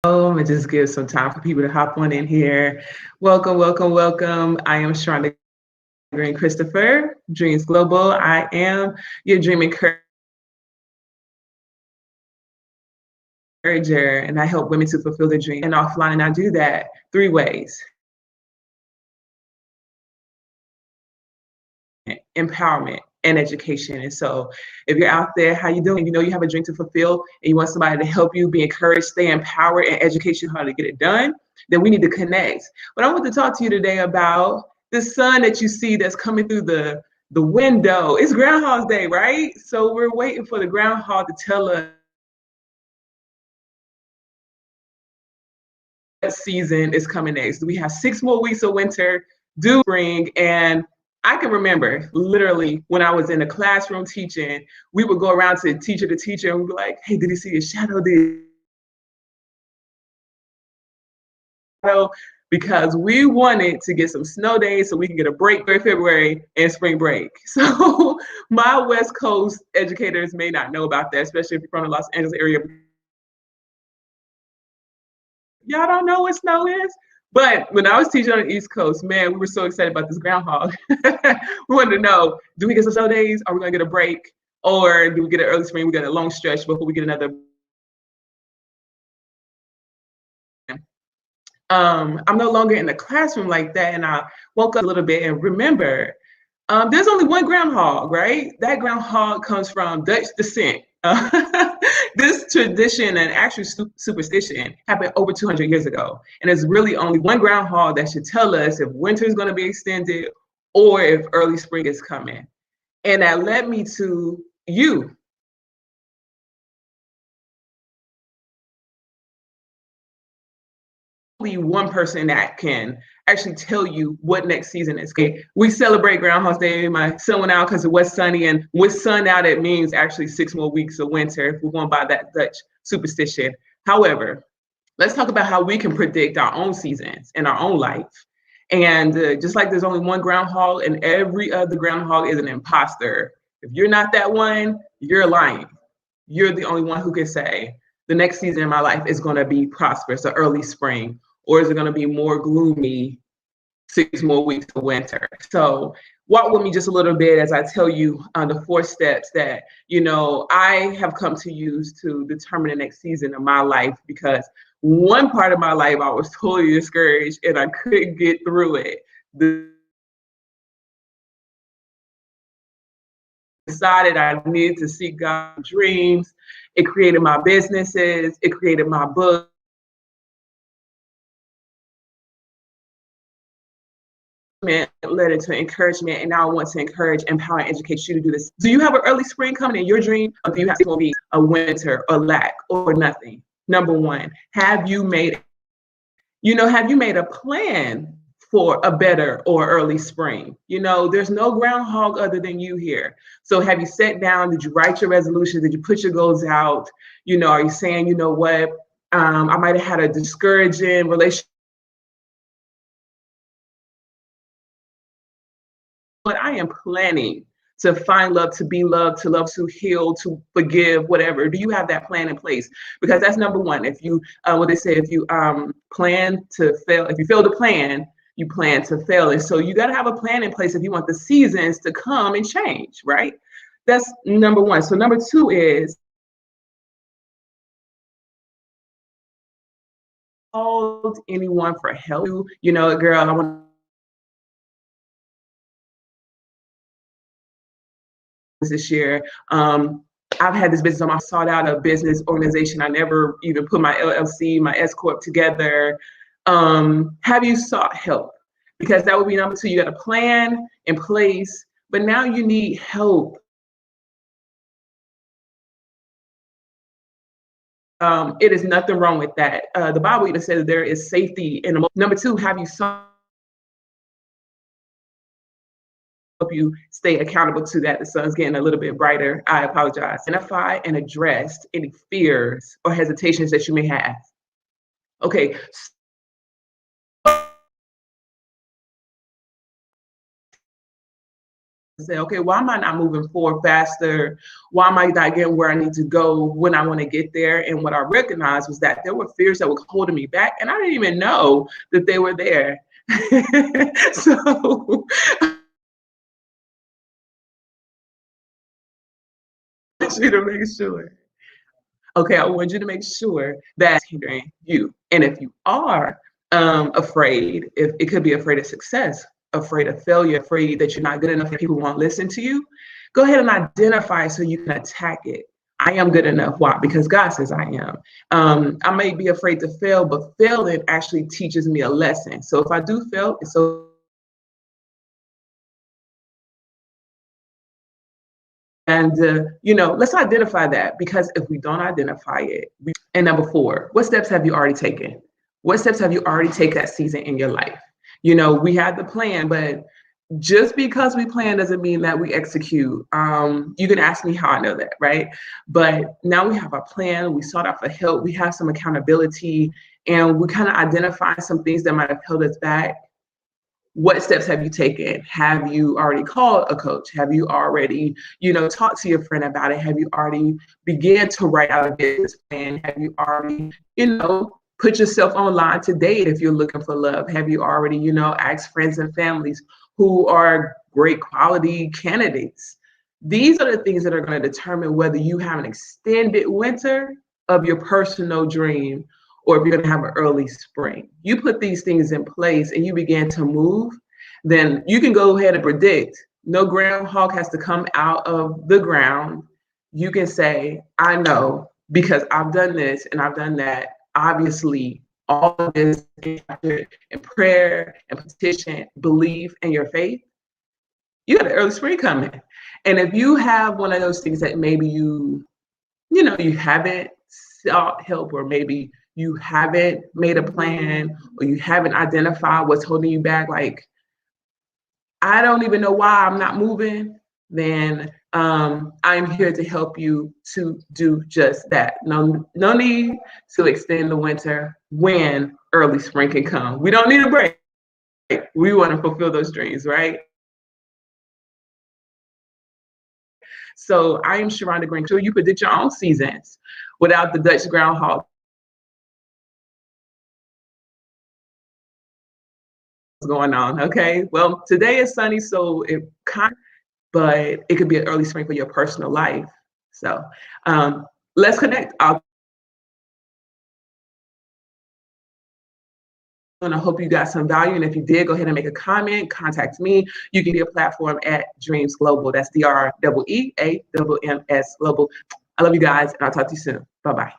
And just give some time for people to hop on in here. Welcome, welcome, welcome. I am Sharonda Green Christopher, Dreams Global. I am your dream encourager, and I help women to fulfill their dream and offline. And I do that three ways: empowerment and education. And so if you're out there, how you doing? You know you have a dream to fulfill and you want somebody to help you be encouraged, stay empowered, and educate you how to get it done, then we need to connect. But I want to talk to you today about the sun that you see that's coming through the window. It's Groundhog Day, right? So we're waiting for the groundhog to tell us what season is coming next. We have 6 more weeks of winter, due spring, and I can remember literally when I was in the classroom teaching, we would go around to teacher and we'd be like, hey, did you see a shadow? Because we wanted to get some snow days so we can get a break for February and spring break. So my West Coast educators may not know about that, especially if you're from the Los Angeles area. Y'all don't know what snow is? But when I was teaching on the East Coast, man, we were so excited about this groundhog. We wanted to know, do we get some snow days? Are we going to get a break? Or do we get an early spring? We get a long stretch before we get another. I'm no longer in the classroom like that. And I woke up a little bit and remember, there's only one groundhog, right? That groundhog comes from Dutch descent. This tradition and actually superstition happened over 200 years ago. And there's really only one groundhog that should tell us if winter is going to be extended or if early spring is coming. And that led me to you. Only one person that can actually tell you what next season is. Okay, we celebrate Groundhog Day. My son went out because it was sunny, and with sun out, it means actually 6 more weeks of winter if we're going by that Dutch superstition. However, let's talk about how we can predict our own seasons in our own life. And just like there's only one groundhog, and every other groundhog is an imposter. If you're not that one, you're lying. You're the only one who can say the next season in my life is going to be prosperous, or early spring, or is it going to be more gloomy, 6 more weeks of winter? So walk with me just a little bit as I tell you the 4 steps that, I have come to use to determine the next season of my life, because one part of my life I was totally discouraged and I couldn't get through it. Decided I needed to seek God's dreams. It created my businesses. It created my book. Led into encouragement, and now I want to encourage, empower, and educate you to do this. Do you have an early spring coming in your dream, or do you have to be a winter or lack or nothing? Number one, have you made a plan for a better or early spring? There's no groundhog other than you here. So have you sat down? Did you write your resolutions? Did you put your goals out? Are you saying, what? I might have had a discouraging relationship. But I am planning to find love, to be loved, to love, to heal, to forgive, whatever. Do you have that plan in place? Because that's number one. If you, what they say, if you plan to fail, if you fail to plan, you plan to fail. And so you got to have a plan in place if you want the seasons to come and change, right? That's number one. So number two is called anyone for help. Girl, I want this year. I've had this business. I sought out a business organization. I never even put my LLC, my S corp together. Have you sought help? Because that would be number two. You got a plan in place, but now you need help. It is nothing wrong with that. The Bible even says there is safety in the. Number two, have you sought help you stay accountable to that? The sun's getting a little bit brighter. I apologize. Identify and address any fears or hesitations that you may have. Okay. say, okay, why am I not moving forward faster? Why am I not getting where I need to go when I want to get there? And what I recognized was that there were fears that were holding me back, and I didn't even know that they were there. So I want you to make sure. Okay, I want you to make sure that's hindering you. And if you are afraid, if it could be afraid of success, afraid of failure, afraid that you're not good enough and people won't listen to you, go ahead and identify so you can attack it. I am good enough. Why? Because God says I am. I may be afraid to fail, but failing actually teaches me a lesson. So if I do fail, it's so. And, let's identify that, because if we don't identify it, and number 4, what steps have you already taken? What steps have you already taken that season in your life? We had the plan, but just because we plan doesn't mean that we execute. You can ask me how I know that, right? But now we have a plan, we sought out for help, we have some accountability, and we kind of identify some things that might have held us back. What steps have you taken? Have you already called a coach? Have you already, talked to your friend about it? Have you already began to write out a business plan? Have you already, put yourself online to date if you're looking for love? Have you already, asked friends and families who are great quality candidates? These are the things that are going to determine whether you have an extended winter of your personal dream, or if you're going to have an early spring. You put these things in place and you begin to move, then you can go ahead and predict. No groundhog has to come out of the ground. You can say, I know, because I've done this and I've done that. Obviously, all of this in prayer and petition, belief, and your faith, you got an early spring coming. And if you have one of those things that maybe you haven't sought help, or maybe you haven't made a plan, or you haven't identified what's holding you back, like, I don't even know why I'm not moving, then I'm here to help you to do just that. No need to extend the winter when early spring can come. We don't need a break. We want to fulfill those dreams, right? So I am Sharonda Green. Sure, you predict your own seasons without the Dutch groundhog going on. Okay. Well, today is sunny, so but it could be an early spring for your personal life. So let's connect. And I hope you got some value. And if you did, go ahead and make a comment, contact me. You can be a platform at Dreams Global. That's DREEAMS Global. I love you guys, and I'll talk to you soon. Bye-bye.